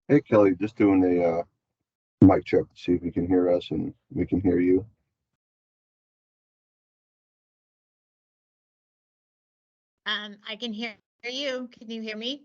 Hey Kelly, just doing a mic check to see if you can hear us and we can hear you. I can hear you. Can you hear me?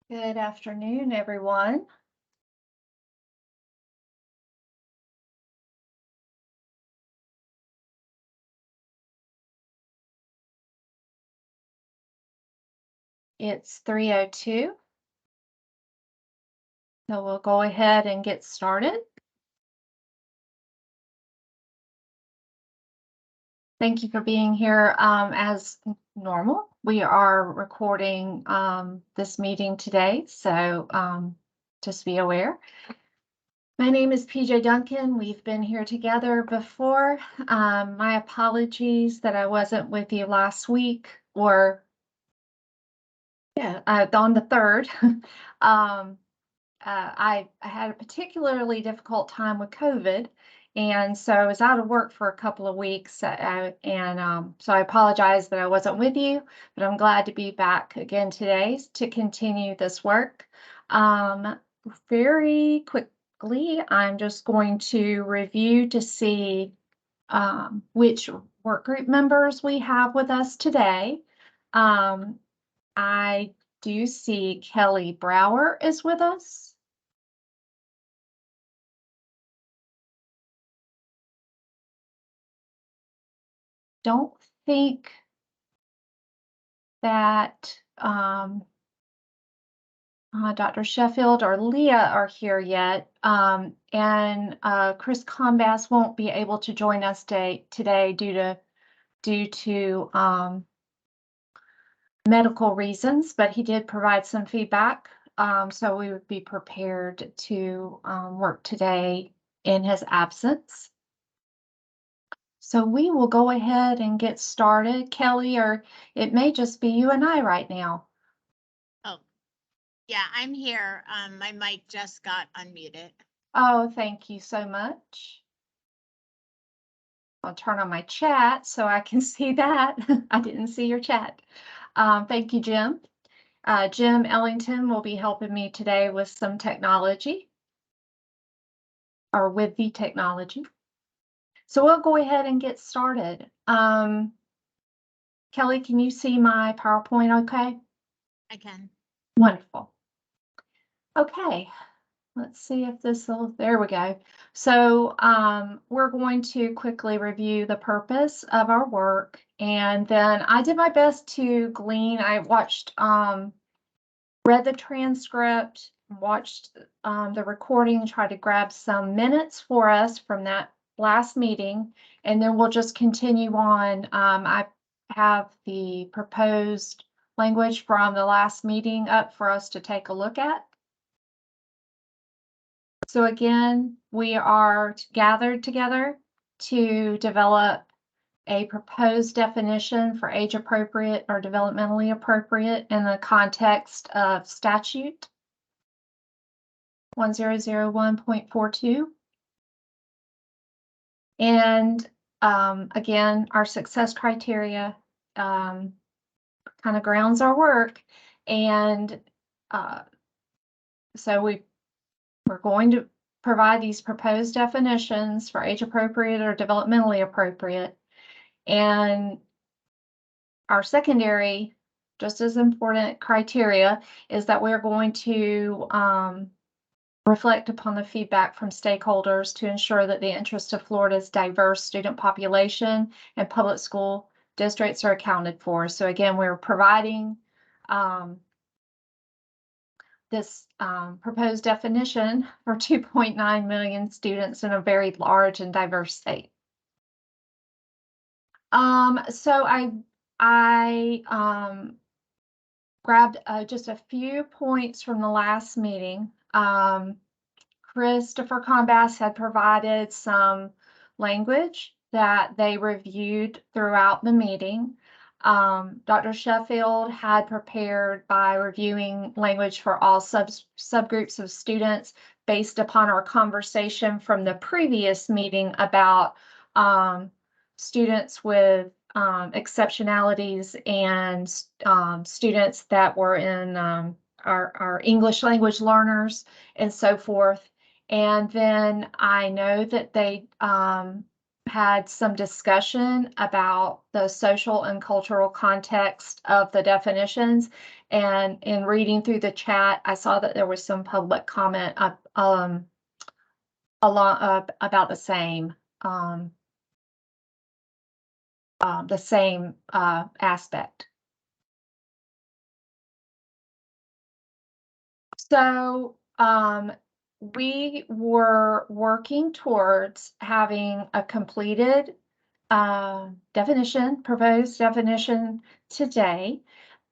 Good afternoon, everyone. It's 3:02. So we'll go ahead and get started. Thank you for being here. As normal, we are recording this meeting today, so just be aware. My name is PJ Duncan. We've been here together before. My apologies that I wasn't with you last week or on the 3rd. I had a particularly difficult time with COVID, and so I was out of work for a couple of weeks. So I apologize that I wasn't with you, but I'm glad to be back again today to continue this work. Very quickly, I'm just going to review to see which work group members we have with us today. I do see Kelly Brower is with us. Don't think that Dr. Sheffield or Leah are here yet, and Chris Combass won't be able to join us today due to medical reasons, but he did provide some feedback, so we would be prepared to work today in his absence. So we will go ahead and get started, Kelly, or it may just be you and I right now. Oh, yeah, I'm here. My mic just got unmuted. Oh, thank you so much. I'll turn on my chat so I can see that. I didn't see your chat. Thank you, Jim. Jim Ellington will be helping me today with some technology, or with the technology. So we'll go ahead and get started. Kelly, can you see my PowerPoint okay? I can. Wonderful. Okay, let's see if this will, there we go. So we're going to quickly review the purpose of our work. And then I did my best to glean, I watched, read the transcript, watched the recording, tried to grab some minutes for us from that last meeting, and then we'll just continue on. I have the proposed language from the last meeting up for us to take a look at. So again, we are gathered together to develop a proposed definition for age appropriate or developmentally appropriate in the context of statute 1001.42. And again, our success criteria kind of grounds our work. And so we're going to provide these proposed definitions for age appropriate or developmentally appropriate. And our secondary, just as important criteria is that we're going to reflect upon the feedback from stakeholders to ensure that the interest of Florida's diverse student population and public school districts are accounted for. So again, we're providing this proposed definition for 2.9 million students in a very large and diverse state. So I grabbed just a few points from the last meeting. Christopher Combass had provided some language that they reviewed throughout the meeting. Dr. Sheffield had prepared by reviewing language for all subgroups of students based upon our conversation from the previous meeting about students with exceptionalities and students that were in our English language learners and so forth. And then I know that they had some discussion about the social and cultural context of the definitions. And in reading through the chat, I saw that there was some public comment about the same aspect. So, we were working towards having a completed proposed definition today.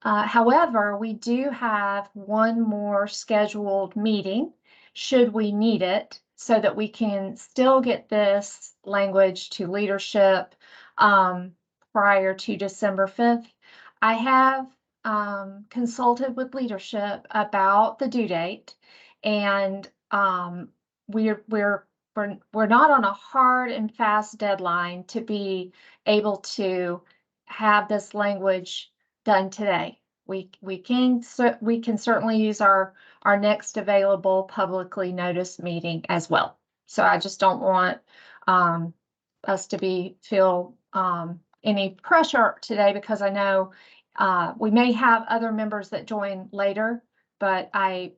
However, we do have one more scheduled meeting, should we need it, so that we can still get this language to leadership prior to December 5th. I have consulted with leadership about the due date, and we're not on a hard and fast deadline to be able to have this language done today. We can certainly use our next available publicly noticed meeting as well. So I just don't want us to feel any pressure today, because I know we may have other members that join later, but I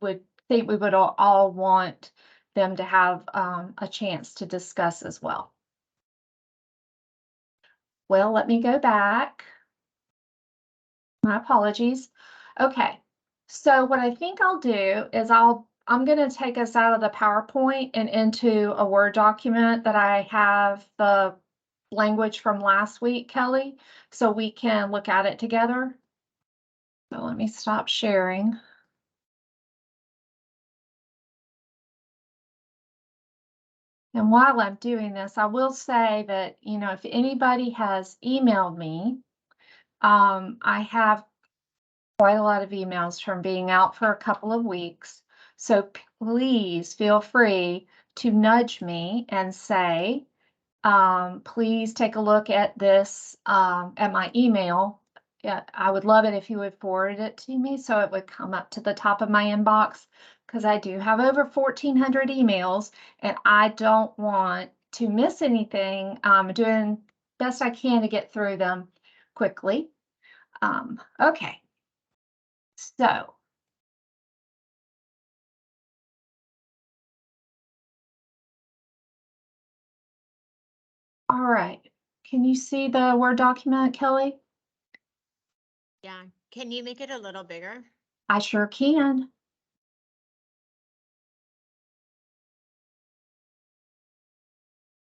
would think we would all want them to have a chance to discuss as well. Well, let me go back. My apologies. Okay, so what I think I'll do is I'm going to take us out of the PowerPoint and into a Word document that I have the language from last week, Kelly, so we can look at it together. So let me stop sharing. And while I'm doing this, I will say that, if anybody has emailed me, I have quite a lot of emails from being out for a couple of weeks. So please feel free to nudge me and say, please take a look at this, at my email. Yeah, I would love it if you would forward it to me so it would come up to the top of my inbox, because I do have over 1,400 emails and I don't want to miss anything. I'm doing best I can to get through them quickly. Okay. So, all right. Can you see the Word document, Kelly? Yeah, can you make it a little bigger? I sure can. Is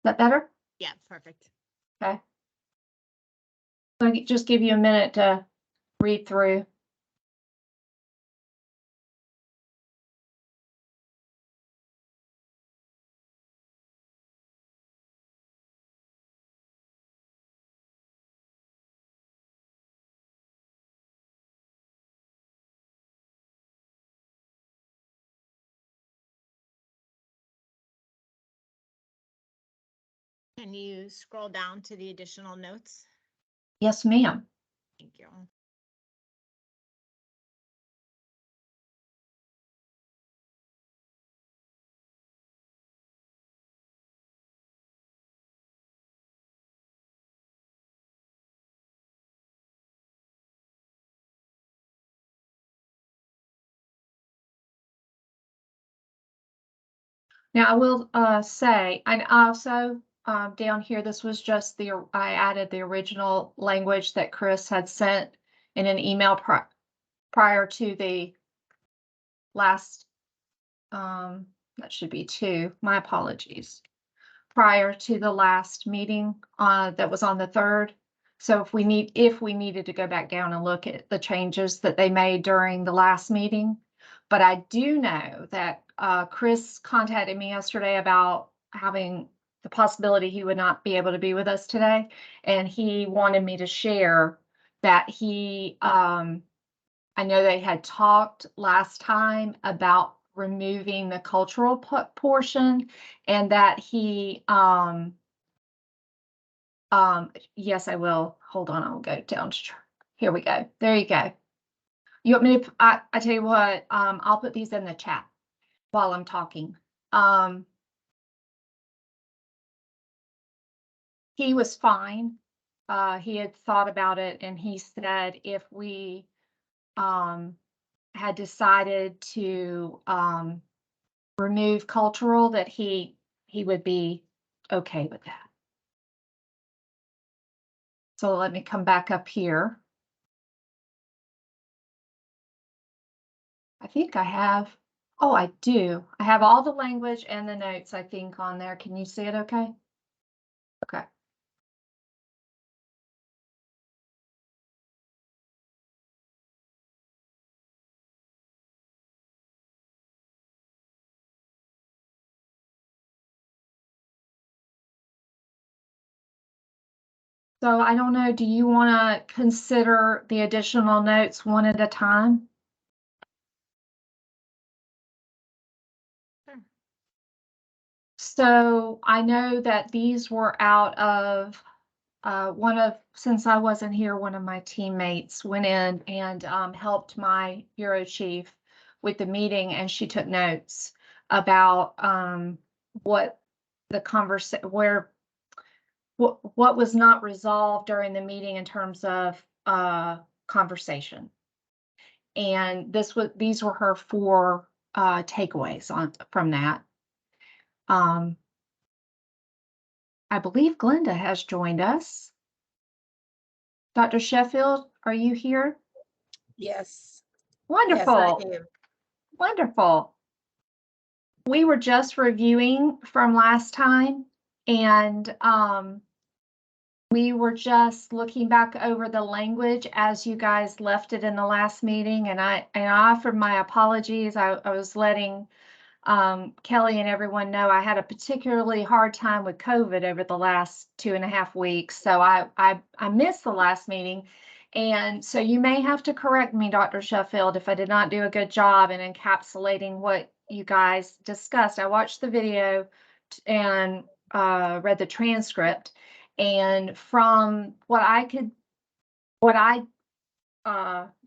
that better? Yeah, perfect. Okay. So just give you a minute to read through. Can you scroll down to the additional notes? Yes, ma'am. Thank you. Now I will say, and also down here, this was just I added the original language that Chris had sent in an email prior to the last, that should be two, my apologies, prior to the last meeting that was on the 3rd. So if we needed to go back down and look at the changes that they made during the last meeting. But I do know that Chris contacted me yesterday about having the possibility he would not be able to be with us today. And he wanted me to share that I know they had talked last time about removing the cultural portion, and that yes, I will. Hold on, I'll go down to, here we go. There you go. You want me to, I tell you what, I'll put these in the chat while I'm talking. He was fine. He had thought about it, and he said if we had decided to remove cultural, that he would be okay with that. So let me come back up here. I think I have. Oh, I do. I have all the language and the notes, I think, on there. Can you see it okay? Okay. So I don't know, do you want to consider the additional notes one at a time? Sure. So I know that these were out of since I wasn't here, one of my teammates went in and helped my bureau chief with the meeting, and she took notes about what the what was not resolved during the meeting in terms of conversation. And these were her 4 takeaways from that. I believe Glenda has joined us. Dr. Sheffield, are you here? Yes. Wonderful. Yes, I am. Wonderful. We were just reviewing from last time, and we were just looking back over the language as you guys left it in the last meeting, and I offered my apologies. I was letting Kelly and everyone know I had a particularly hard time with COVID over the last 2.5 weeks. So I missed the last meeting. And so you may have to correct me, Dr. Sheffield, if I did not do a good job in encapsulating what you guys discussed. I watched the video and read the transcript. And from what I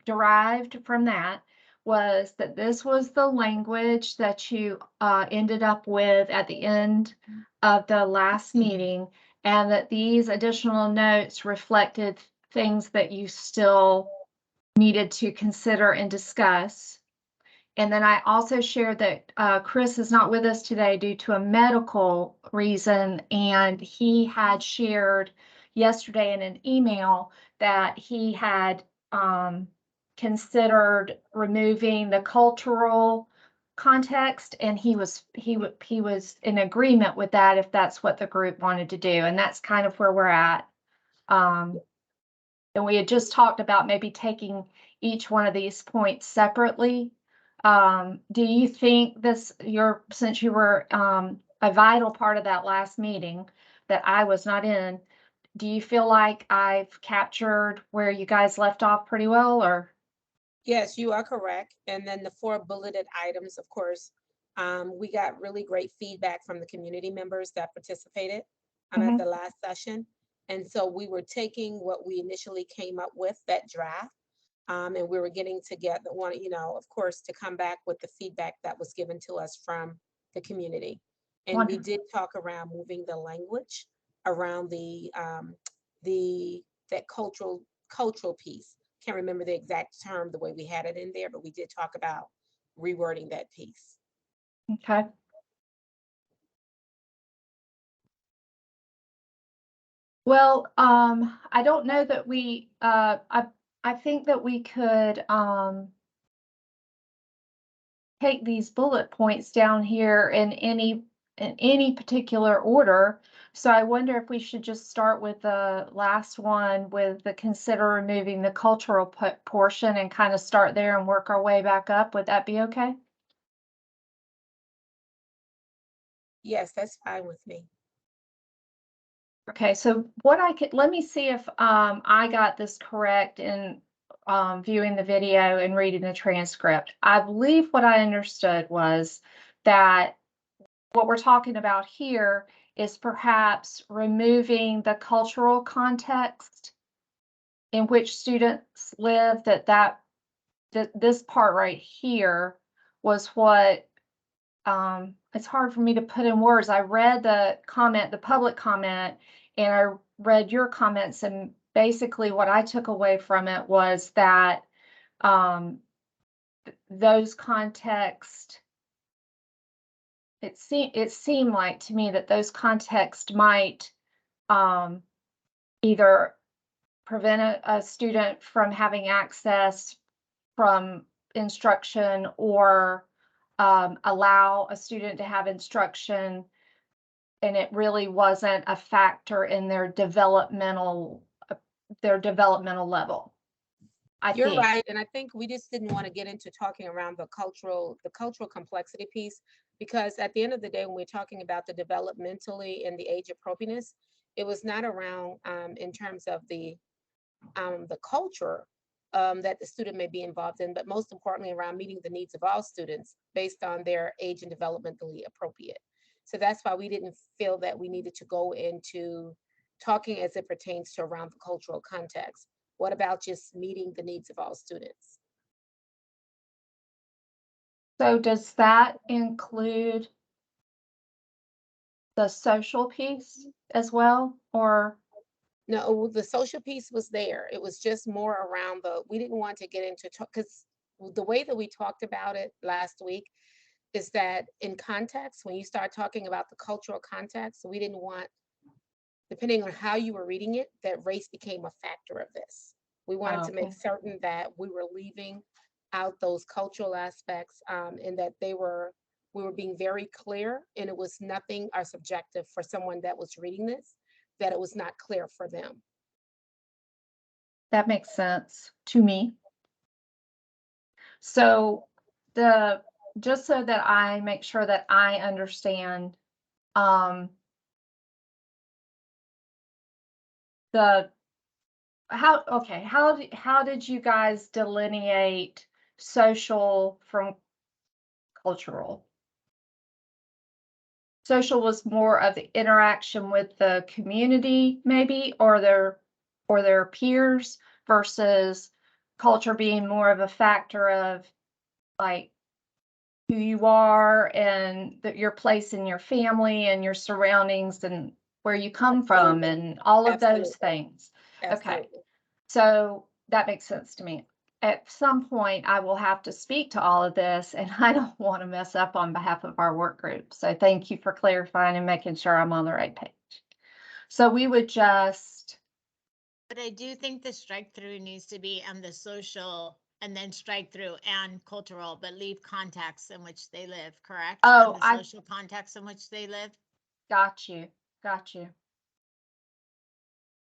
derived from that was that this was the language that you ended up with at the end of the last meeting, and that these additional notes reflected things that you still needed to consider and discuss. And then I also shared that Chris is not with us today due to a medical reason, and he had shared yesterday in an email that he had considered removing the cultural context, and he was in agreement with that if that's what the group wanted to do, and that's kind of where we're at. And we had just talked about maybe taking each one of these points separately. Do you think since you were a vital part of that last meeting that I was not in, do you feel like I've captured where you guys left off pretty well, or? Yes, you are correct. And then the 4 bulleted items, of course, we got really great feedback from the community members that participated at the last session. And so we were taking what we initially came up with, that draft, and we were getting together, of course, to come back with the feedback that was given to us from the community. And we Wonderful. did talk around moving the language around that cultural piece. Can't remember the exact term, the way we had it in there, but we did talk about rewording that piece. Okay. Well, I don't know that I think that we could take these bullet points down here in any particular order. So I wonder if we should just start with the last one with the consider removing the cultural portion and kind of start there and work our way back up. Would that be okay? Yes, that's fine with me. Okay, so let me see if I got this correct in viewing the video and reading the transcript. I believe what I understood was that what we're talking about here is perhaps removing the cultural context in which students live, that this part right here was what it's hard for me to put in words. I read the public comment, and I read your comments, and basically what I took away from it was that those context, it seemed like to me that those context might either prevent a student from having access from instruction or allow a student to have instruction, and it really wasn't a factor in their developmental level. You're think. right, and I think we just didn't want to get into talking around the cultural complexity piece, because at the end of the day, when we're talking about the developmentally and the age appropriateness, it was not around in terms of the culture that the student may be involved in, but most importantly around meeting the needs of all students based on their age and developmentally appropriate. So that's why we didn't feel that we needed to go into talking as it pertains to around the cultural context. What about just meeting the needs of all students? So does that include the social piece as well, or? No, the social piece was there. It was just more around we didn't want to get into because the way that we talked about it last week is that in context, when you start talking about the cultural context, we didn't want, depending on how you were reading it, that race became a factor of this. We wanted to make certain that we were leaving out those cultural aspects and that we were being very clear, and it was nothing or subjective for someone that was reading this, that it was not clear for them. That makes sense to me. So just so that I make sure that I understand, how did you guys delineate social from cultural? Social was more of the interaction with the community, maybe, or their peers, versus culture being more of a factor of like who you are and your place in your family and your surroundings and where you come from and all of those things. Absolutely. Okay, so that makes sense to me. At some point, I will have to speak to all of this, and I don't want to mess up on behalf of our work group. So thank you for clarifying and making sure I'm on the right page. So we would just. But I do think the strike through needs to be on the social and then strike through and cultural, but leave context in which they live, correct? Oh, the social context in which they live. Got you. I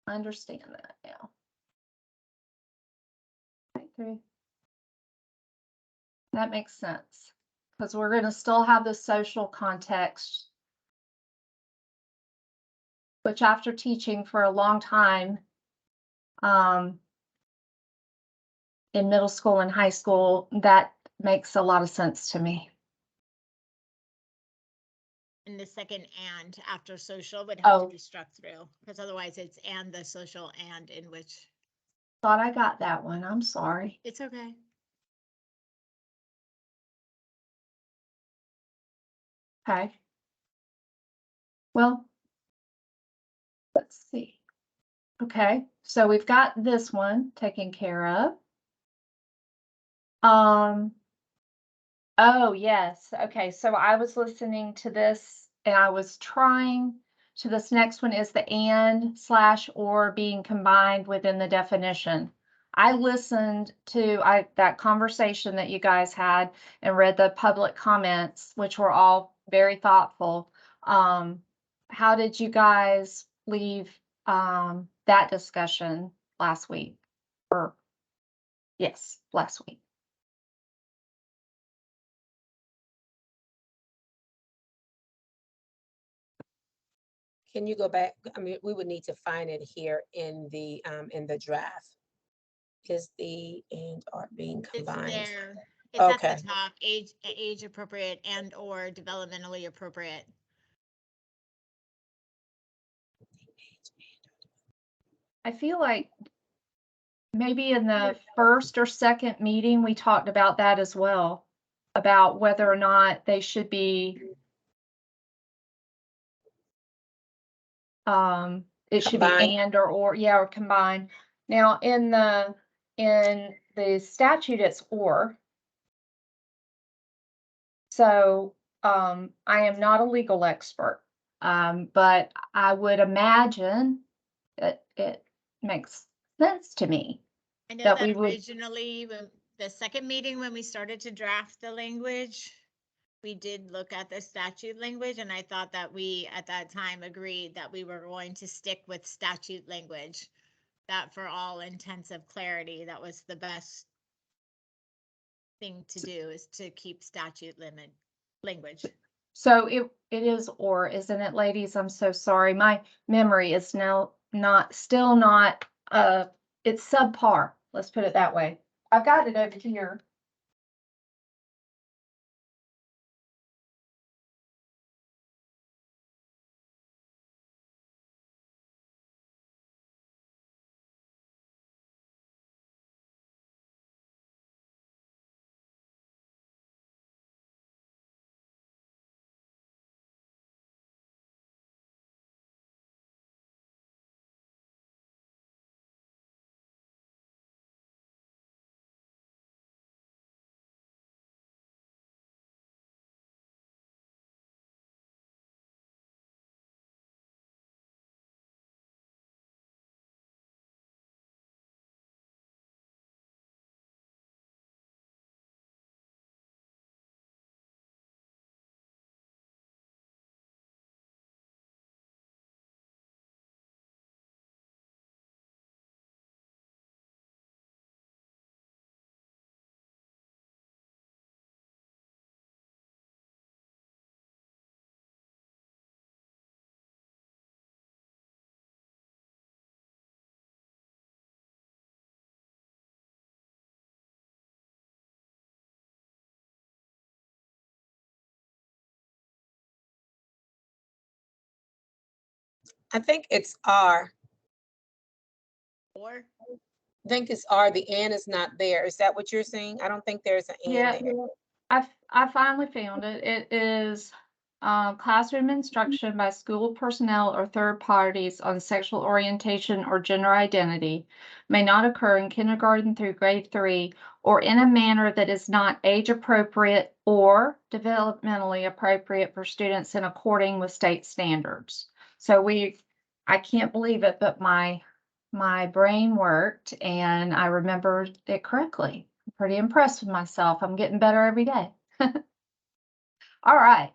understand that now. Okay. That makes sense, because we're going to still have the social context, which after teaching for a long time in middle school and high school, that makes a lot of sense to me. And the second and after social would have to be struck through, because otherwise it's and the social and in which. Thought I got that one. I'm sorry. It's okay. Okay. Well, let's see. Okay, so we've got this one taken care of. Oh, yes. Okay, so I was listening to this and I was trying to, this next one is the and/or being combined within the definition. I listened to that conversation that you guys had and read the public comments, which were all very thoughtful. How did you guys leave that discussion last week? Yes, last week. Can you go back? I mean, we would need to find it here in the draft. Is the and are being combined? It's there. It's at the top. Age appropriate and or developmentally appropriate. I feel like maybe in the first or second meeting, we talked about that as well, about whether or not they should be it should be and or combined. Now in the statute it's or. So I am not a legal expert, but I would imagine that it makes sense to me. I know that that we would. originally when the second meeting when we started to draft the language, we did look at the statute language, and I thought that we, at that time, agreed that we were going to stick with statute language. That for all intents of clarity, that was the best thing to do, is to keep statute limit language. So it is or, isn't it, ladies? I'm so sorry. My memory is now still not, it's subpar. Let's put it that way. I've got it over here. I think it's R. Or I think it's R. The and is not there. Is that what you're saying? I don't think there's an and Yeah, there. I finally found it. It is classroom instruction by school personnel or third parties on sexual orientation or gender identity may not occur in kindergarten through grade 3 or in a manner that is not age appropriate or developmentally appropriate for students in according with state standards. So I can't believe it, but my brain worked and I remembered it correctly. I'm pretty impressed with myself. I'm getting better every day. All right.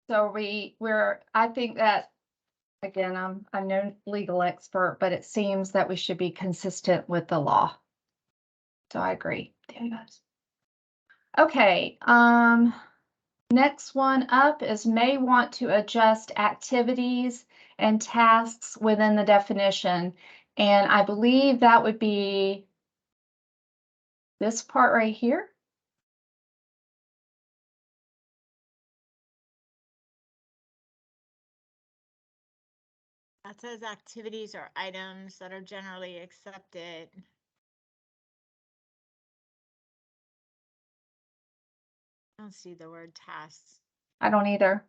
So I think that, again, I'm no legal expert, but it seems that we should be consistent with the law. So I agree. There you guys. Okay, next one up is may want to adjust activities and tasks within the definition. And I believe that would be this part right here. that says activities or items that are generally accepted. I don't see the word tasks. I don't either.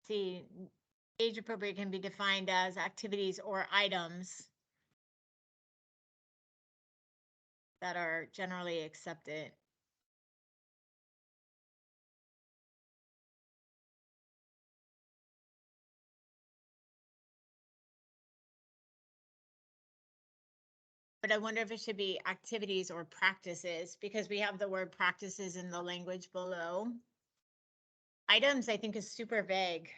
See, age appropriate can be defined as activities or items that are generally accepted. But I wonder if it should be activities or practices, because we have the word practices in the language below. Items, I think, is super vague.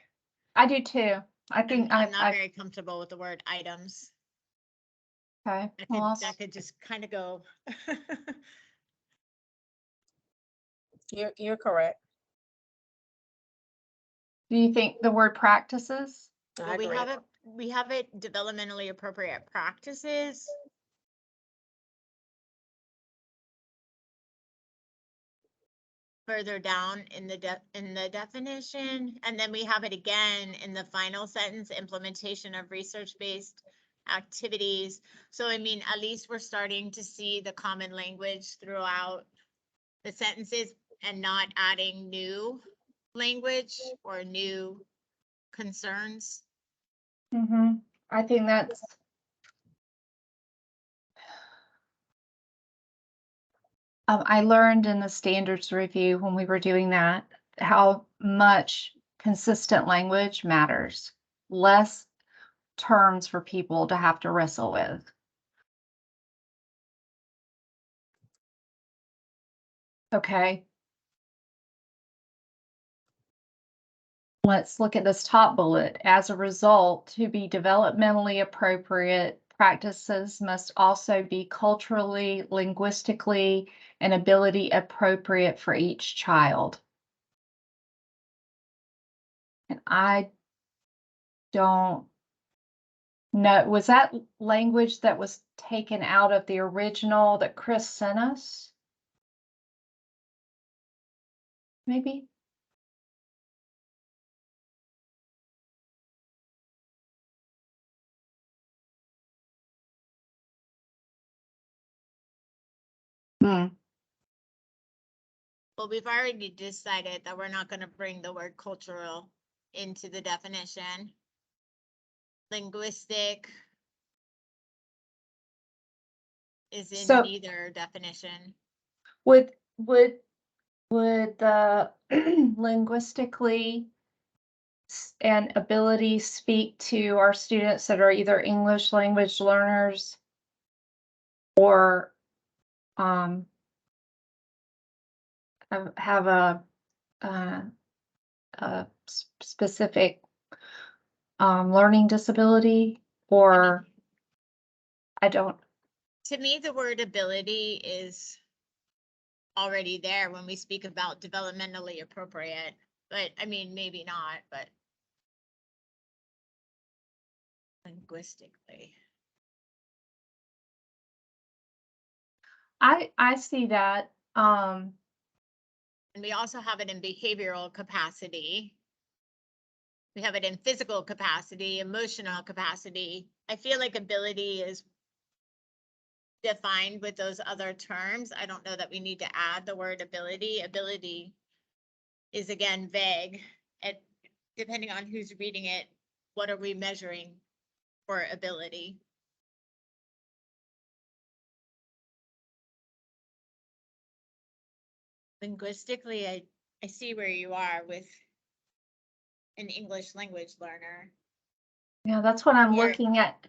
I do too. I think I'm not very comfortable with the word items. okay. That could just kind of go. You're correct. Do you think the word practices? I Well, agree. we have it developmentally appropriate practices. Further down in the definition, and then we have it again in the final sentence, implementation of research-based activities. So I mean, at least we're starting to see the common language throughout the sentences and not adding new language or new concerns. Mm-hmm. I think that's I learned in the standards review when we were doing that how much consistent language matters. Less terms for people to have to wrestle with. Okay. Let's look at this top bullet. As a result, to be developmentally appropriate, practices must also be culturally, linguistically, and ability appropriate for each child. And I don't know, was that language that was taken out of the original that Chris sent us? Maybe? Hmm. Well, we've already decided that we're not gonna bring the word cultural into the definition. Linguistic is in So- neither definition. Would the linguistically and ability speak to our students that are either English language learners or have a specific learning disability, or I don't. To me, the word ability is already there when we speak about developmentally appropriate, but I mean, maybe not, but linguistically. I see that. And we also have it in behavioral capacity. We have it in physical capacity, emotional capacity. I feel like ability is defined with those other terms. I don't know that we need to add the word ability. Ability is again vague. It, depending on who's reading it, what are we measuring for ability? Linguistically, I see where you are with an English language learner Yeah, that's what I'm Or- looking at.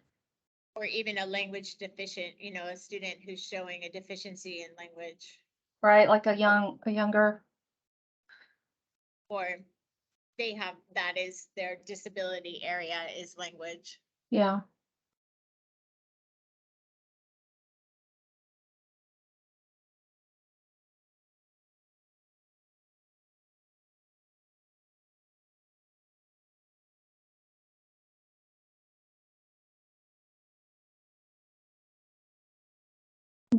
or even a language deficient, you know, a student who's showing a deficiency in language. Right, like a younger. Or they have, that is their disability area is language. Yeah.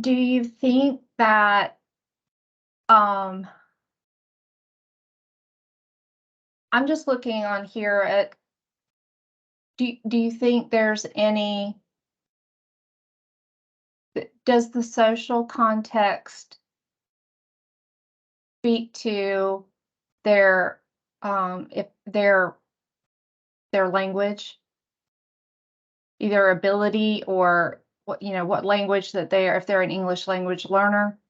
Do you think that I'm just looking on here at, do you think there's any, does the social context speak to their if their language, either ability or what, you know, what language that they are, if they're an English language learner,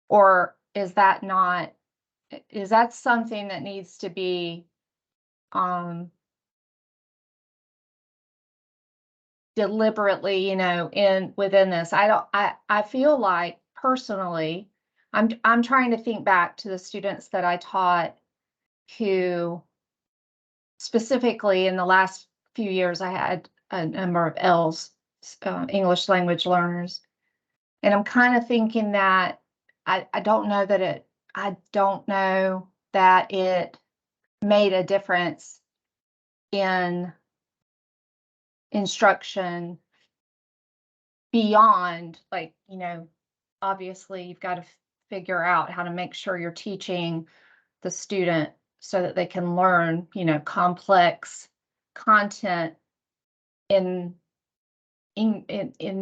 or is that not, is that something that needs to be deliberately, you know, within this? I feel like personally, I'm trying to think back to the students that I taught who specifically in the last few years, I had a number of ELs, English language learners. And I'm kind of thinking that I don't know that it made a difference in instruction beyond, like, you know, obviously you've got to figure out how to make sure you're teaching the student so that they can learn, you know, complex content in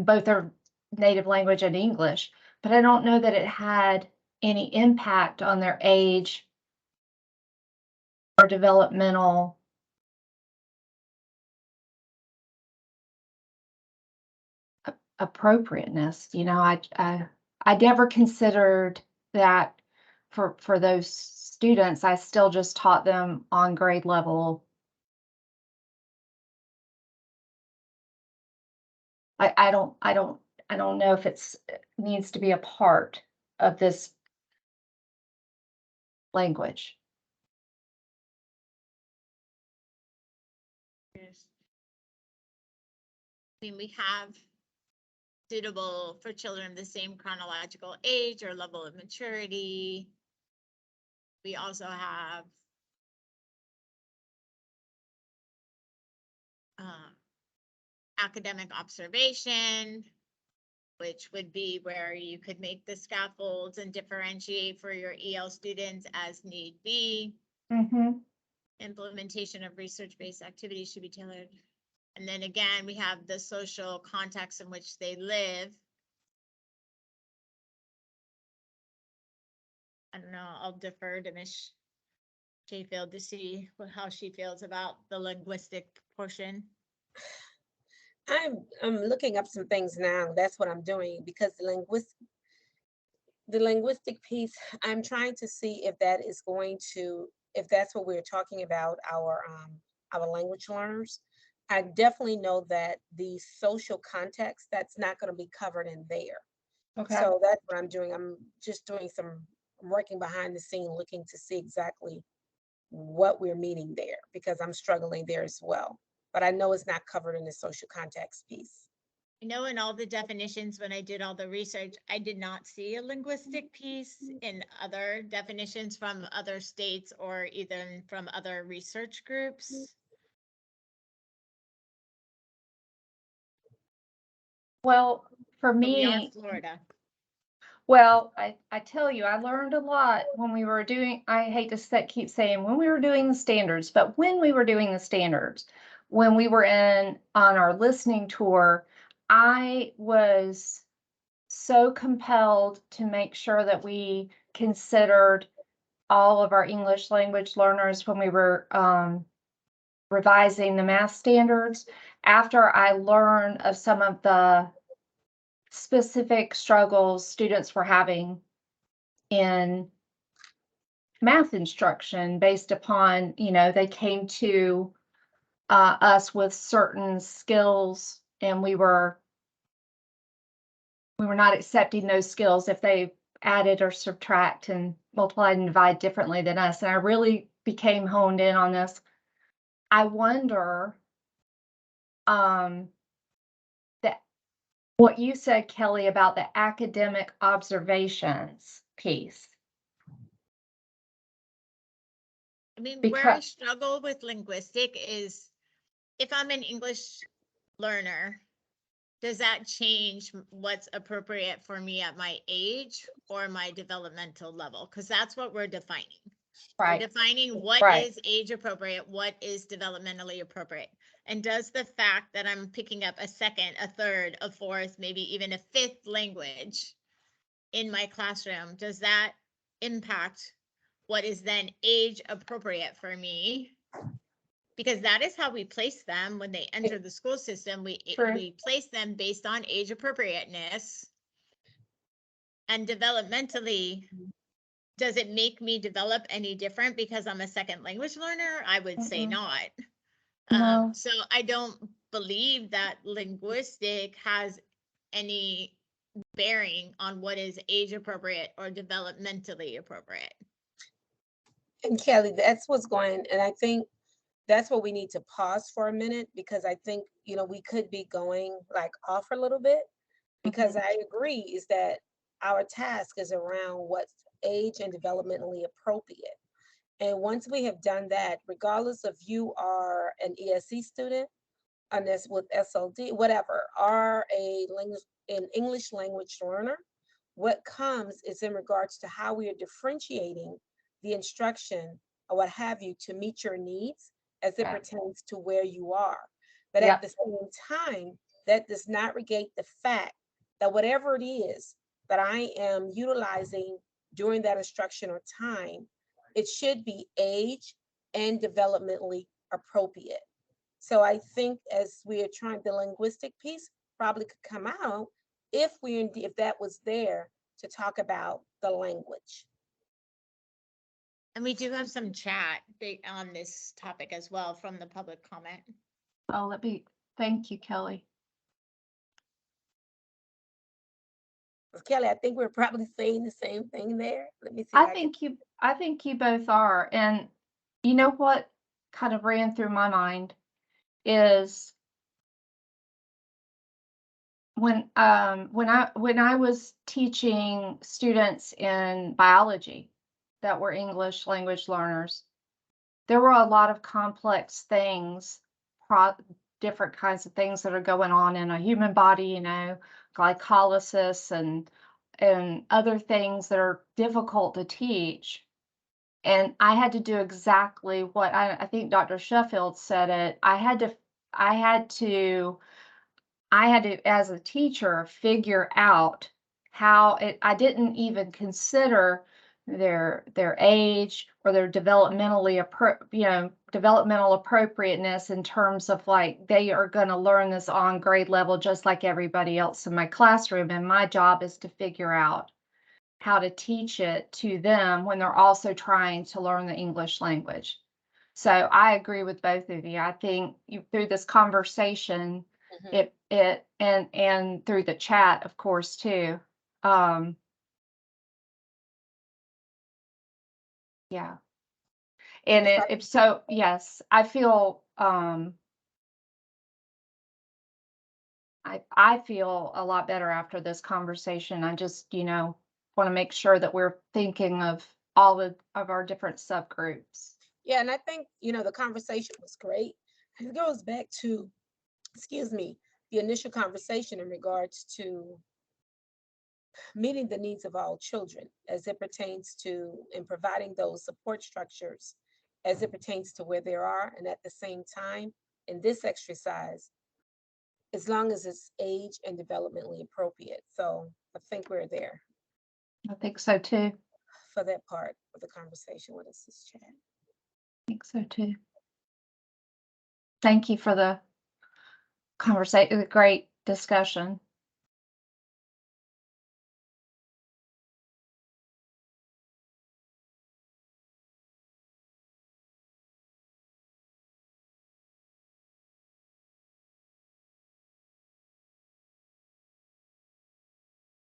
both their native language and English, but I don't know that it had any impact on their age or developmental appropriateness. You know, I never considered that for those students. I still just taught them on grade level. I don't know if it needs to be a part of this language. Yes. I mean, we have suitable for children of the same chronological age or level of maturity. We also have academic observation, which would be where you could make the scaffolds and differentiate for your EL students as need be. Mm-hmm. Implementation of research-based activities should be tailored. And then again, we have the social context in which they live. I don't know, I'll defer to Ms. Sheffield to see how she feels about the linguistic portion. I'm looking up some things now. That's what I'm doing because the linguistic piece, I'm trying to see if that is going to, if that's what we're talking about, our language learners. I definitely know that the social context, that's not going to be covered in there. Okay. So that's what I'm doing. I'm just doing I'm working behind the scene, looking to see exactly what we're meaning there, because I'm struggling there as well. But I know it's not covered in the social context piece. I know in all the definitions, when I did all the research, I did not see a linguistic piece in other definitions from other states or even from other research groups. Well, for But we are me, Florida. well, I tell you, I learned a lot when we were doing, I hate to keep saying when we were doing the standards, but when we were doing the standards, when we were on our listening tour, I was so compelled to make sure that we considered all of our English language learners when we were revising the math standards. After I learned of some of the specific struggles students were having in math instruction based upon, they came to us with certain skills and we were not accepting those skills if they added or subtract and multiplied and divide differently than us. And I really became honed in on this. I wonder that what you said, Kelly, about the academic observations piece. I mean, where I Because struggle with linguistic is if I'm an English learner, does that change what's appropriate for me at my age or my developmental level? Because that's what we're defining. We're defining what Right. is age appropriate, what is developmentally appropriate. And does the fact that I'm picking up a second, a third, a fourth, maybe even a fifth language in my classroom, does that impact what is then age appropriate for me? Because that is how we place them when they enter the school system. True. We place them based on age appropriateness. And developmentally, does it make me develop any different because I'm a second language learner? I would say not. No. So I don't believe that linguistic has any bearing on what is age appropriate or developmentally appropriate. And Kelly, that's what's going, and I think that's what we need to pause for a minute, because I think, we could be going like off a little bit, because I agree is that our task is around what's age and developmentally appropriate. And once we have done that, regardless of you are an ESE student, and this with SLD, whatever, are an English language learner, what comes is in regards to how we are differentiating the instruction or what have you to meet your needs as it pertains to where you are. But at the same time, that does not negate the fact that whatever it is that I am utilizing during that instruction or time, it should be age and developmentally appropriate. So I think as we are trying, the linguistic piece probably could come out if that was there to talk about the language. And we do have some chat on this topic as well from the public comment. Oh, thank you, Kelly. Kelly, I think we're probably saying the same thing there. Let me see. If I think you both are. And you know what kind of ran through my mind is when I was teaching students in biology that were English language learners, there were a lot of complex things, different kinds of things that are going on in a human body, you know, glycolysis and other things that are difficult to teach. And I had to do exactly what I think Dr. Sheffield said it. I had to as a teacher, figure out how it I didn't even consider their age or their developmental appropriateness in terms of like they are going to learn this on grade level just like everybody else in my classroom. And my job is to figure out how to teach it to them when they're also trying to learn the English language. So I agree with both of you. I think through this conversation, and through the chat, of course, too. Yeah. And if so, yes, I feel I feel a lot better after this conversation. I just, want to make sure that we're thinking of all of our different subgroups. Yeah, and I think, the conversation was great. It goes back to, the initial conversation in regards to meeting the needs of all children as it pertains to and providing those support structures as it pertains to where they are. And at the same time, in this exercise, as long as it's age and developmentally appropriate. So I think we're there I think so too. for that part of the conversation. What is this chat? I think so too. Thank you for the conversation, the great discussion.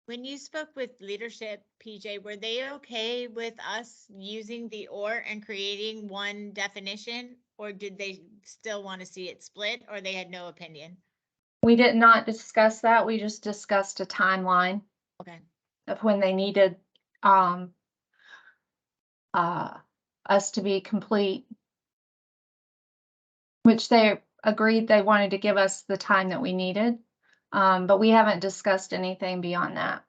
When you spoke with leadership, PJ, were they okay with us using the or and creating one definition? Or did they still want to see it split, or they had no opinion? We did not discuss that. We just discussed a timeline Okay. of when they needed us to be complete, which they agreed they wanted to give us the time that we needed. But we haven't discussed anything beyond that.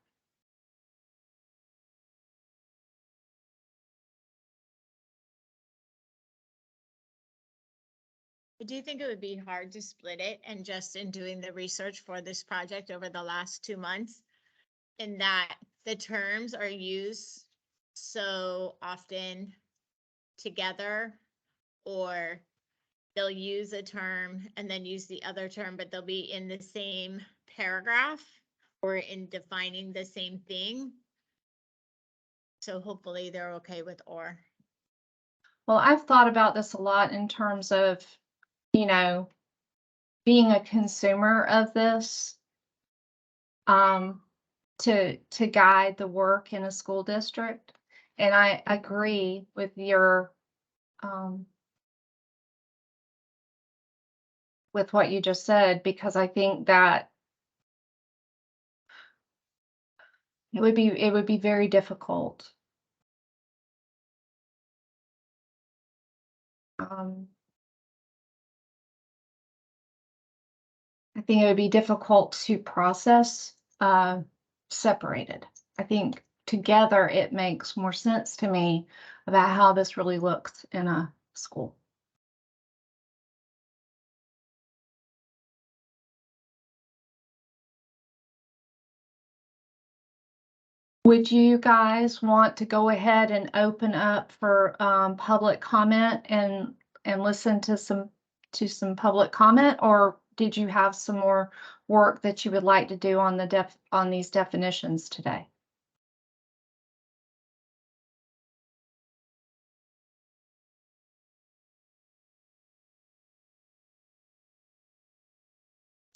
I do think it would be hard to split it, and just in doing the research for this project over the last 2 months, in that the terms are used so often together, or they'll use a term and then use the other term, but they'll be in the same paragraph or in defining the same thing. So hopefully they're okay with or. Well, I've thought about this a lot in terms of, being a consumer of this, to guide the work in a school district. And I agree with your, with what you just said, because I think that it would be very difficult. I think it would be difficult to process separated. I think together it makes more sense to me about how this really looks in a school. Would you guys want to go ahead and open up for public comment and listen to some public comment, or did you have some more work that you would like to do on these definitions today?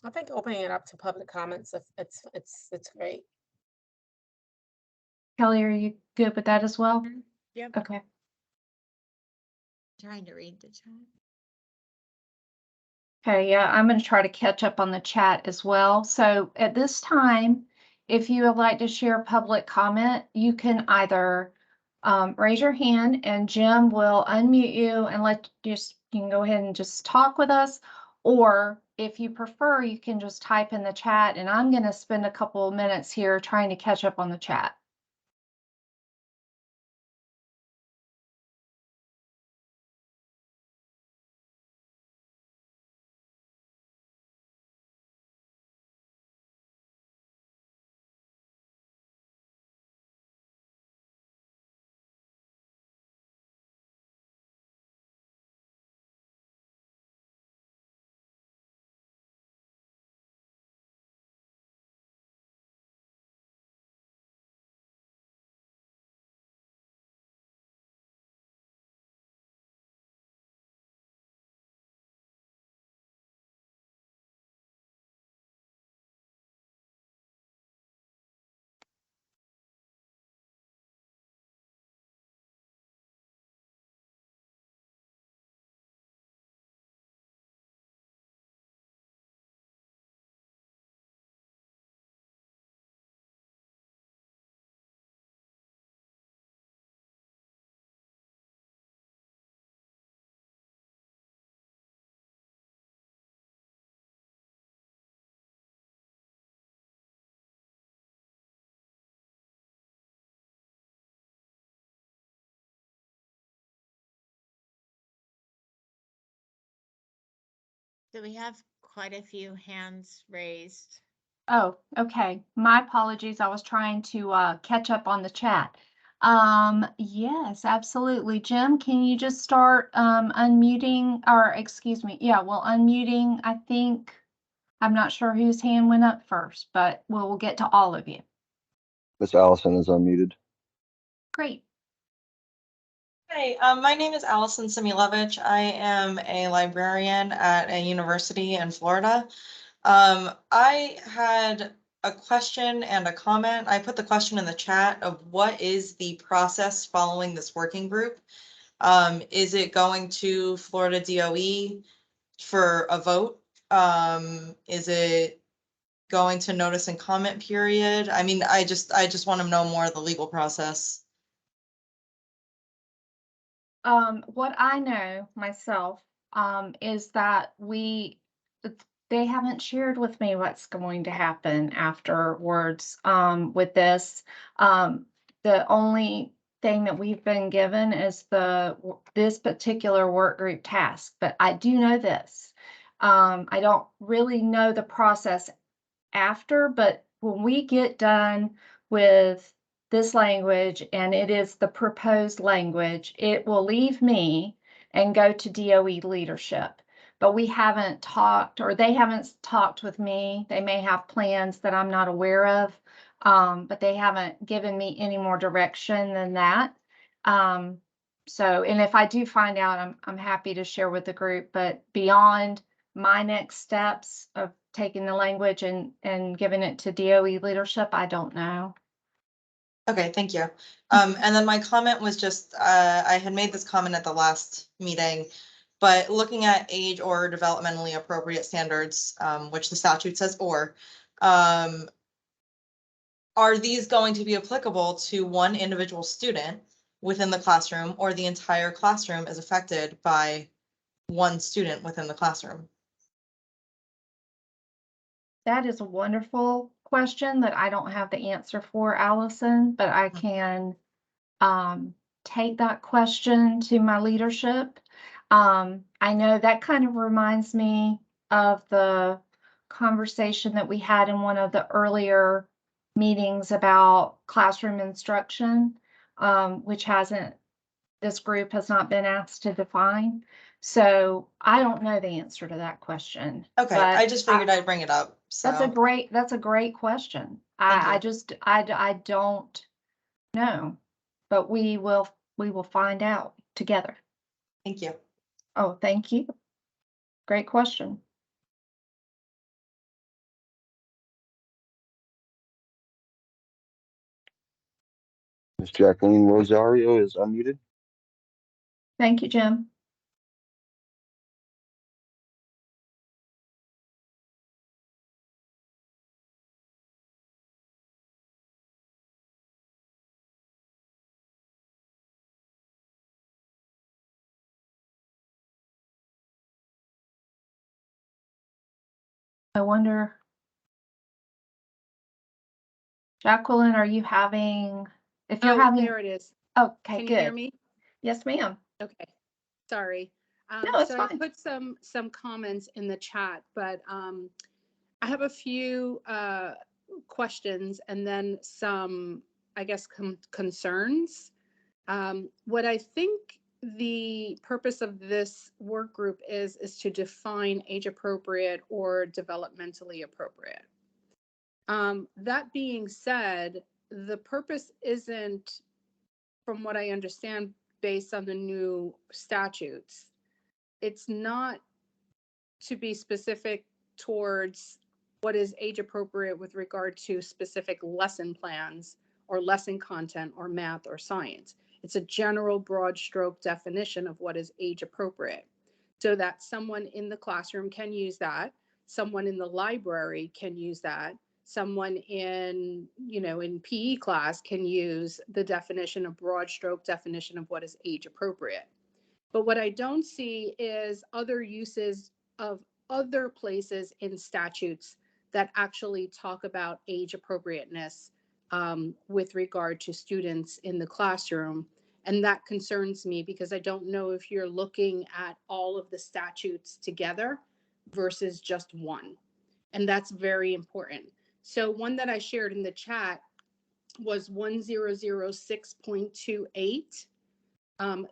I think opening it up to public comments, it's great. Kelly, are you good with that as well? Mhm. Yep. Okay. Trying to read the chat. Okay, yeah, I'm going to try to catch up on the chat as well. So at this time, if you would like to share public comment, you can either raise your hand and Jim will unmute you and you can go ahead and just talk with us. Or if you prefer, you can just type in the chat, and I'm going to spend a couple of minutes here trying to catch up on the chat. So we have quite a few hands raised. Oh, okay. My apologies. I was trying to catch up on the chat. Yes, absolutely. Jim, can you just start unmuting, or excuse me, yeah, well, unmuting, I think, I'm not sure whose hand went up first, but we'll get to all of you. Miss Allison is unmuted. Great. Hi, my name is Allison Simulevich. I am a librarian at a university in Florida. I had a question and a comment. I put the question in the chat of what is the process following this working group? Is it going to Florida DOE for a vote? Is it going to notice and comment period? I mean, I just want to know more of the legal process. What I know myself, is that they haven't shared with me what's going to happen afterwards, with this. The only thing that we've been given is this particular work group task, but I do know this. I don't really know the process after, but when we get done with this language and it is the proposed language, it will leave me and go to DOE leadership. But we haven't talked, or they haven't talked with me. They may have plans that I'm not aware of, but they haven't given me any more direction than that. And if I do find out, I'm happy to share with the group, but beyond my next steps of taking the language and giving it to DOE leadership, I don't know. Okay, thank you. And then my comment was just, I had made this comment at the last meeting, but looking at age or developmentally appropriate standards, which the statute says are these going to be applicable to one individual student within the classroom, or the entire classroom is affected by one student within the classroom? That is a wonderful question that I don't have the answer for, Allison, but I can take that question to my leadership. I know that kind of reminds me of the conversation that we had in one of the earlier meetings about classroom instruction, which this group has not been asked to define. So I don't know the answer to that question. Okay, I just figured I'd bring it up. So That's a great question. Thank you. I don't know, but we will find out together. Thank you. Oh, thank you. Great question. Ms. Jacqueline Rosario is unmuted. Thank you, Jim. I wonder, Jacqueline, are you having, if you're Oh, having, there it is. okay, Can you hear good. me? Yes, ma'am. Okay, sorry. No, it's So I fine. put some comments in the chat, but I have a few questions and then some, I guess, concerns. What I think the purpose of this work group is to define age appropriate or developmentally appropriate. That being said, the purpose isn't, from what I understand, based on the new statutes, it's not to be specific towards what is age appropriate with regard to specific lesson plans or lesson content or math or science. It's a general broad stroke definition of what is age appropriate, so that someone in the classroom can use that, someone in the library can use that, someone in, in PE class can use the definition, of broad stroke definition of what is age appropriate. But what I don't see is other uses of other places in statutes that actually talk about age appropriateness with regard to students in the classroom. And that concerns me because I don't know if you're looking at all of the statutes together versus just one. And that's very important. So one that I shared in the chat was 1006.28.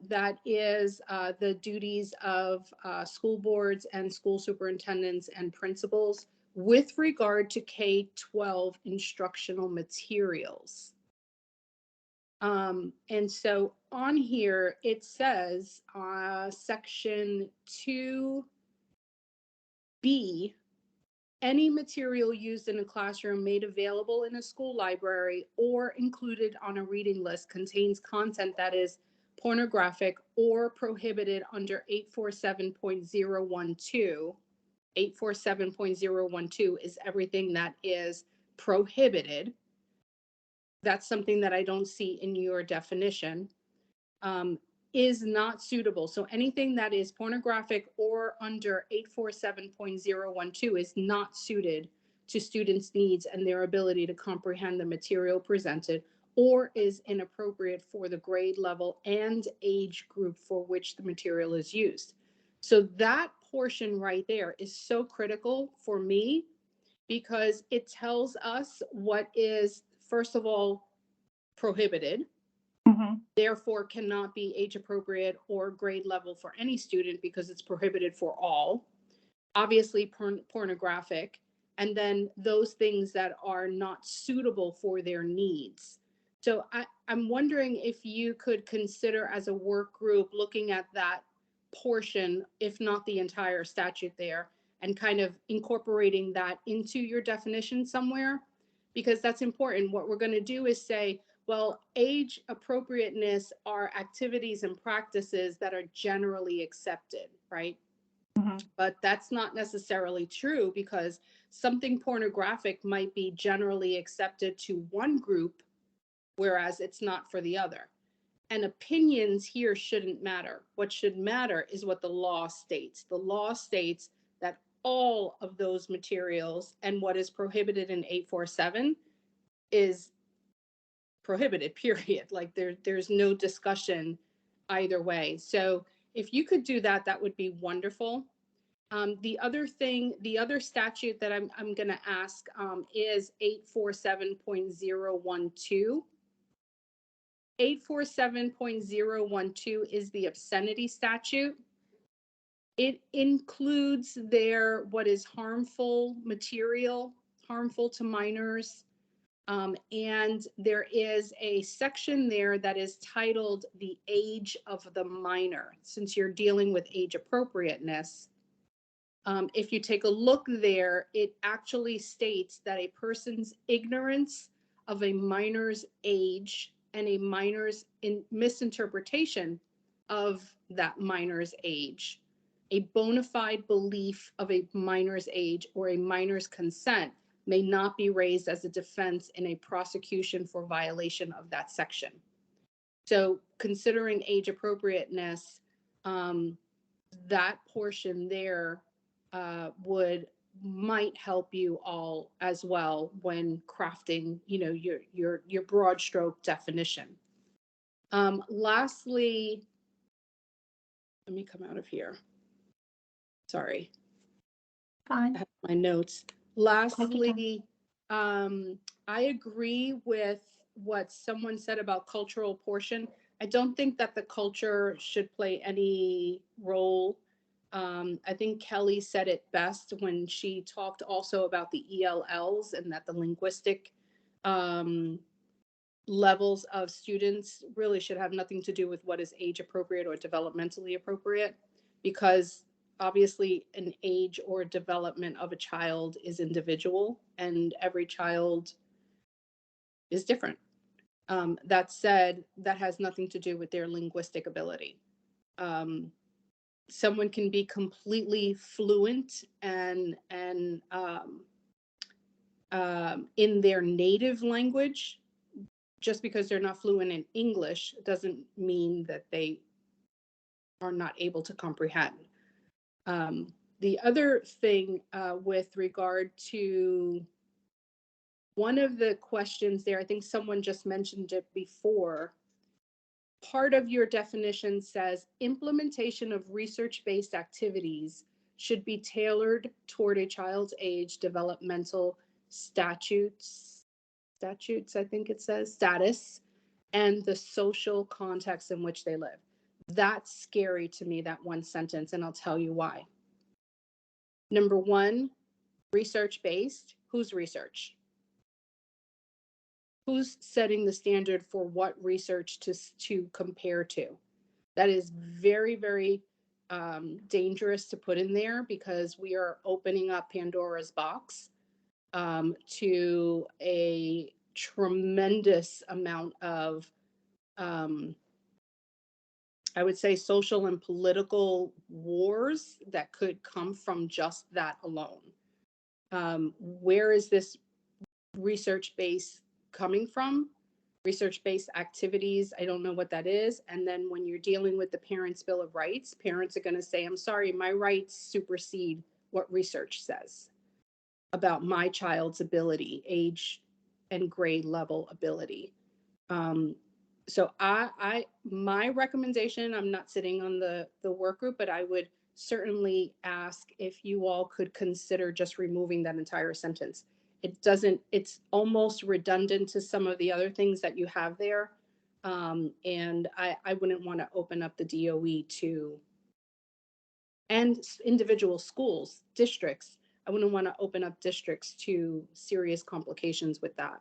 That is the duties of school boards and school superintendents and principals with regard to K-12 instructional materials. And so on here, it says section 2B, any material used in a classroom made available in a school library or included on a reading list contains content that is pornographic or prohibited under 847.012. 847.012 is everything that is prohibited. That's something that I don't see in your definition. Is not suitable. So anything that is pornographic or under 847.012 is not suited to students' needs and their ability to comprehend the material presented, or is inappropriate for the grade level and age group for which the material is used. So that portion right there is so critical for me because it tells us what is, first of all, prohibited, therefore cannot be age appropriate or grade level for any student because it's prohibited for all. Obviously pornographic, and then those things that are not suitable for their needs. So I'm wondering if you could consider as a work group looking at that portion, if not the entire statute there, and kind of incorporating that into your definition somewhere, because that's important. What we're going to do is say, well, age appropriateness are activities and practices that are generally accepted, right? But that's not necessarily true because something pornographic might be generally accepted to one group, whereas it's not for the other. And opinions here shouldn't matter. What should matter is what the law states. The law states that all of those materials and what is prohibited in 847 is prohibited, period. Like there's no discussion either way. So if you could do that, that would be wonderful. The other statute that I'm going to ask is 847.012. 847.012 is the obscenity statute. It includes there what is harmful material, harmful to minors. And there is a section there that is titled the age of the minor, since you're dealing with age appropriateness. If you take a look there, it actually states that a person's ignorance of a minor's age and a minor's misinterpretation of that minor's age. A bona fide belief of a minor's age or a minor's consent may not be raised as a defense in a prosecution for violation of that section. So considering age appropriateness, that portion there might help you all as well when crafting, your broad stroke definition. Lastly, let me come out of here. Sorry. Fine. I have my notes. Lastly, I agree with what someone said about cultural portion. I don't think that the culture should play any role. I think Kelly said it best when she talked also about the ELLs and that the linguistic levels of students really should have nothing to do with what is age appropriate or developmentally appropriate, because obviously an age or development of a child is individual and every child is different. That said, that has nothing to do with their linguistic ability. Someone can be completely fluent and in their native language. Just because they're not fluent in English doesn't mean that they are not able to comprehend. The other thing with regard to one of the questions there, I think someone just mentioned it before, part of your definition says implementation of research-based activities should be tailored toward a child's age, developmental statutes, I think it says, status, and the social context in which they live. That's scary to me, that one sentence, and I'll tell you why. Number one, research-based. Whose research? Who's setting the standard for what research to compare to? That is very, very dangerous to put in there, because we are opening up Pandora's box to a tremendous amount of, I would say, social and political wars that could come from just that alone. Where is this research base coming from? Research-based activities, I don't know what that is. And then when you're dealing with the Parents' Bill of Rights, parents are going to say, I'm sorry, my rights supersede what research says about my child's ability, age and grade level ability. So my recommendation, I'm not sitting on the work group, but I would certainly ask if you all could consider just removing that entire sentence. It's almost redundant to some of the other things that you have there. And I wouldn't want to open up the DOE to, and individual schools, districts. I wouldn't want to open up districts to serious complications with that.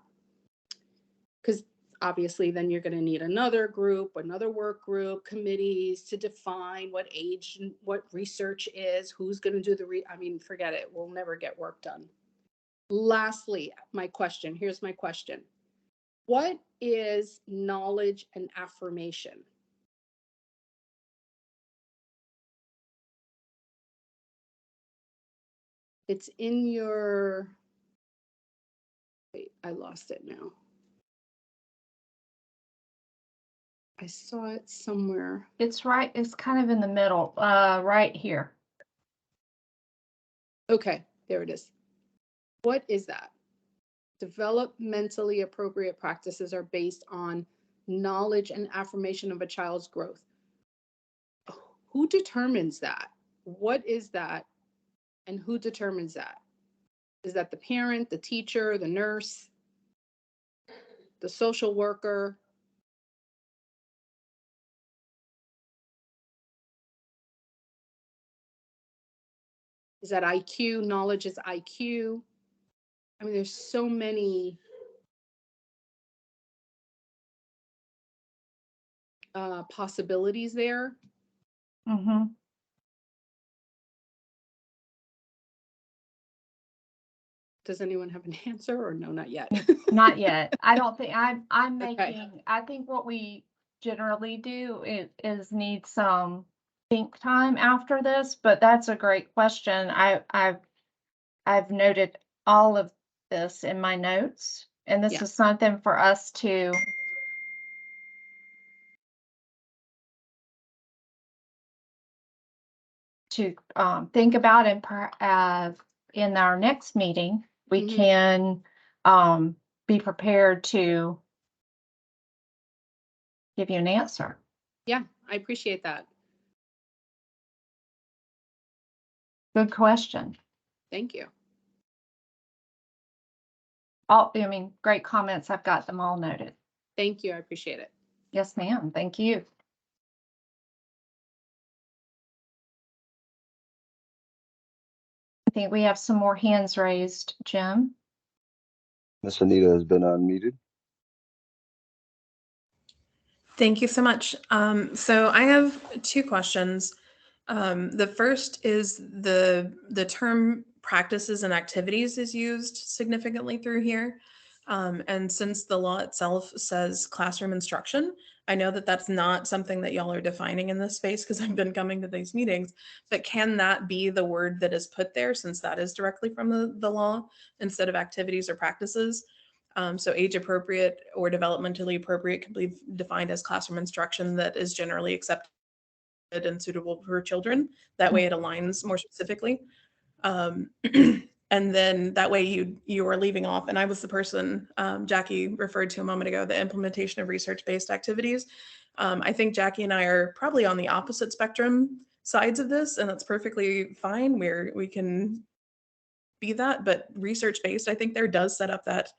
Because obviously then you're going to need another group, another work group, committees to define what age, what research is, who's going to do forget it. We'll never get work done. Lastly, here's my question. What is knowledge and affirmation? It's in your, wait, I lost it now. I saw it somewhere. It's kind of in the middle, right here. Okay, there it is. What is that? Developmentally appropriate practices are based on knowledge and affirmation of a child's growth. Who determines that? What is that? And who determines that? Is that the parent, the teacher, the nurse, the social worker? Is that IQ? Knowledge is IQ. There's so many possibilities there. Mm-hmm. Does anyone have an answer or no, not yet? Not yet. I don't think I'm Okay. making, I think what we generally do is need some think time after this, but that's a great question. I've noted all of this in my notes, and this Yeah. is something for us to think about, and in our next meeting, we Mhm. can be prepared to give you an answer. Yeah, I appreciate that. Good question. Thank you. I mean, great comments. I've got them all noted. Thank you. I appreciate it. Yes, ma'am. Thank you. I think we have some more hands raised, Jim. Miss Anita has been unmuted. Thank you so much. So I have two questions. The first is the term practices and activities is used significantly through here. And since the law itself says classroom instruction, I know that that's not something that y'all are defining in this space because I've been coming to these meetings, but can that be the word that is put there since that is directly from the law instead of activities or practices? So age appropriate or developmentally appropriate can be defined as classroom instruction that is generally accepted and suitable for children. That way it aligns more specifically. And then that way you are leaving off, and I was the person Jackie referred to a moment ago, the implementation of research-based activities. I think Jackie and I are probably on the opposite spectrum sides of this, and that's perfectly fine. We can be that, but research-based, I think there does set up that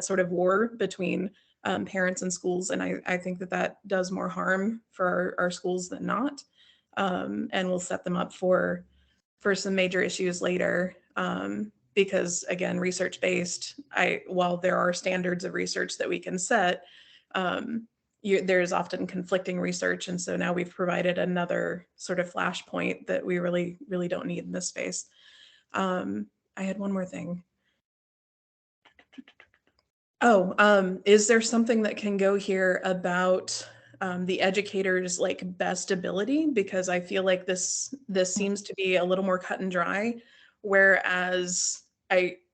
sort of war between parents and schools, and I think that does more harm for our schools than not, and will set them up for some major issues later. Because again, research-based, while there are standards of research that we can set, there's often conflicting research, and so now we've provided another sort of flashpoint that we really, really don't need in this space. I had one more thing. Oh, is there something that can go here about the educator's like best ability? Because I feel like this seems to be a little more cut and dry, whereas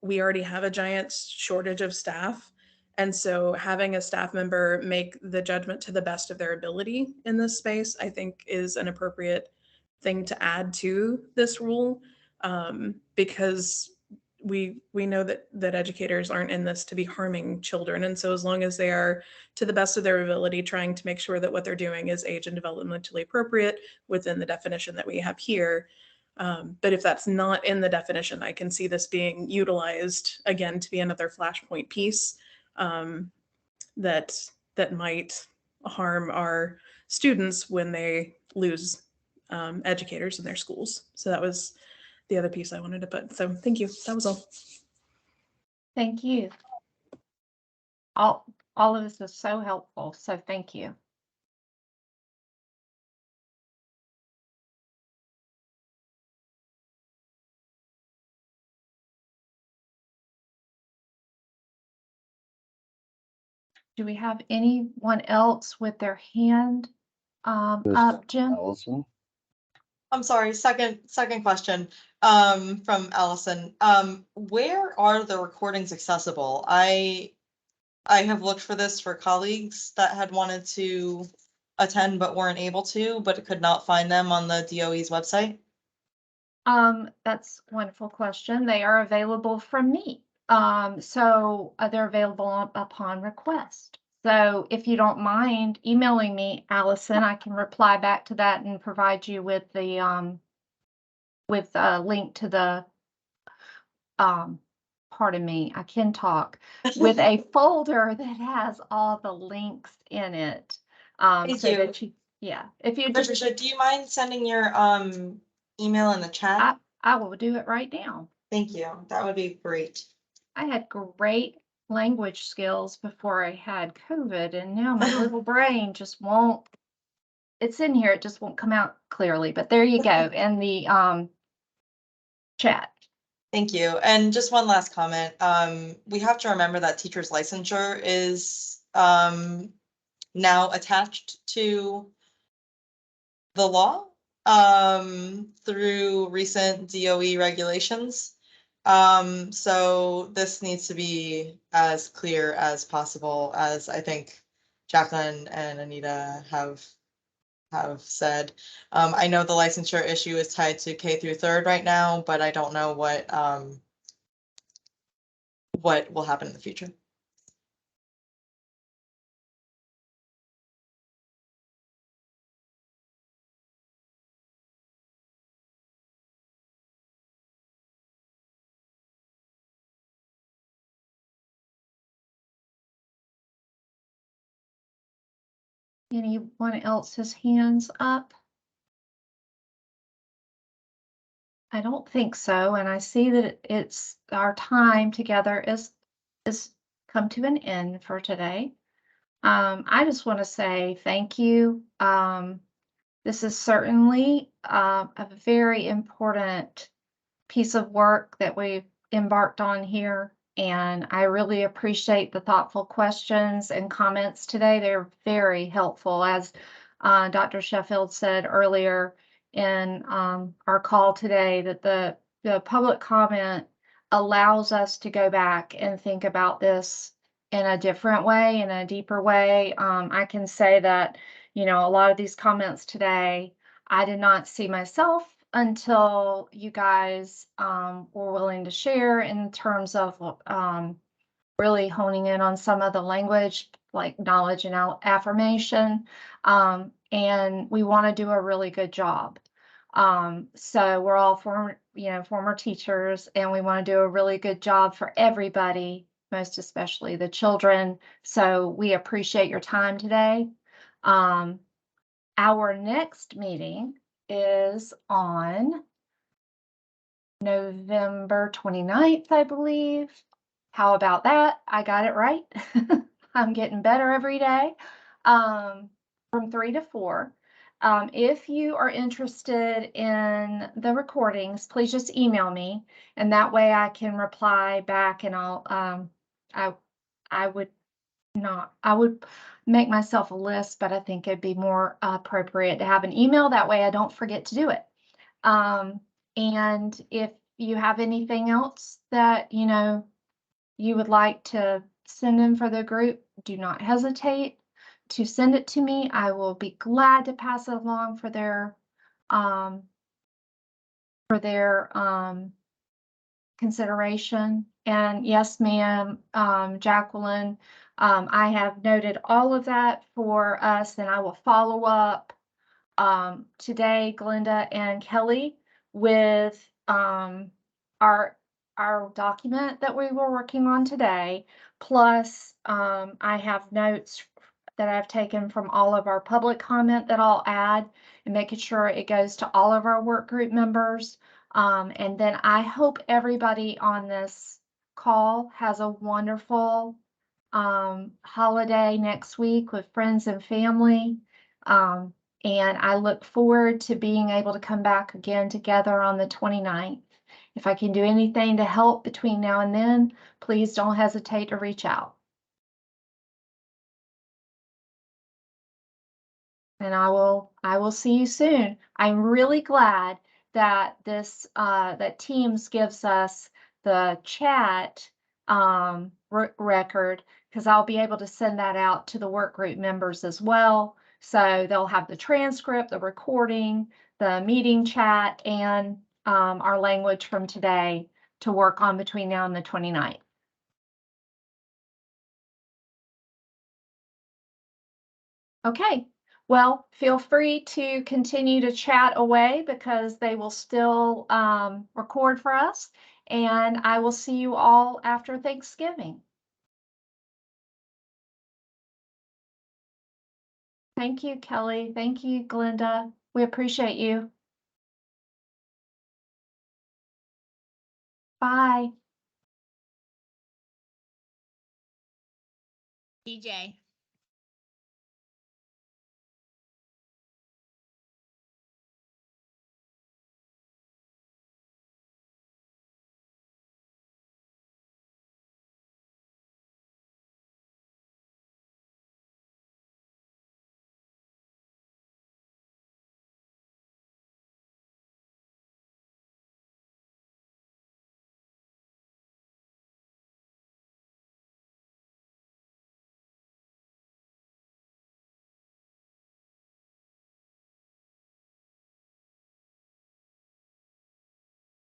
we already have a giant shortage of staff. And so having a staff member make the judgment to the best of their ability in this space, I think is an appropriate thing to add to this rule, because we know that educators aren't in this to be harming children. And so as long as they are, to the best of their ability, trying to make sure that what they're doing is age and developmentally appropriate within the definition that we have here. But if that's not in the definition, I can see this being utilized again to be another flashpoint piece that might harm our students when they lose educators in their schools. So that was the other piece I wanted to put. So thank you. That was all. Thank you. All of this is so helpful. So thank you. Do we have anyone else with their hand Miss up, Jim? Allison. I'm sorry, second question from Allison. Where are the recordings accessible? I have looked for this for colleagues that had wanted to attend but weren't able to, but could not find them on the DOE's website. That's a wonderful question. They are available from me. So they're available upon request. So if you don't mind emailing me, Allison, I can reply back to that and provide you with the with a link to the pardon me, I can talk, with a folder that has all the links in it. Thank So you. that yeah, if you just, Patricia, do you mind sending your email in the chat? I will do it right now. Thank you. That would be great. I had great language skills before I had COVID, and now my little brain just won't, it's in here, it just won't come out clearly, but there you go, in the chat. Thank you. And just one last comment. We have to remember that teachers' licensure is now attached to the law through recent DOE regulations. So this needs to be as clear as possible, as I think Jacqueline and Anita have said. I know the licensure issue is tied to K through 3rd right now, but I don't know what will happen in the future. Anyone else's hands up? I don't think so, and I see that it's our time together is come to an end for today. I just want to say thank you. This is certainly a very important piece of work that we've embarked on here, and I really appreciate the thoughtful questions and comments today. They're very helpful, as Dr. Sheffield said earlier in our call today, that the public comment allows us to go back and think about this in a different way, in a deeper way. I can say that, you know, a lot of these comments today, I did not see myself until you guys were willing to share in terms of really honing in on some of the language, like knowledge and affirmation. And we want to do a really good job. So we're all former teachers, and we want to do a really good job for everybody, most especially the children. So we appreciate your time today. Our next meeting is on November 29th, I believe. How about that? I got it right. I'm getting better every day. From 3 to 4. If you are interested in the recordings, please just email me, and that way I can reply back, and I would make myself a list, but I think it'd be more appropriate to have an email. That way I don't forget to do it. And if you have anything else that, you know, you would like to send in for the group, do not hesitate to send it to me. I will be glad to pass it along for their consideration. And yes, ma'am, Jacqueline, I have noted all of that for us, and I will follow up today, Glenda and Kelly, with our document that we were working on today. Plus, I have notes that I've taken from all of our public comment that I'll add, and making sure it goes to all of our work group members. And then I hope everybody on this call has a wonderful holiday next week with friends and family. And I look forward to being able to come back again together on the 29th. If I can do anything to help between now and then, please don't hesitate to reach out. And I will see you soon. I'm really glad that that Teams gives us the chat record, because I'll be able to send that out to the work group members as well. So they'll have the transcript, the recording, the meeting chat, and our language from today to work on between now and the 29th. Okay. Well, feel free to continue to chat away, because they will still record for us. And I will see you all after Thanksgiving. Thank you, Kelly. Thank you, Glenda. We appreciate you. Bye. DJ.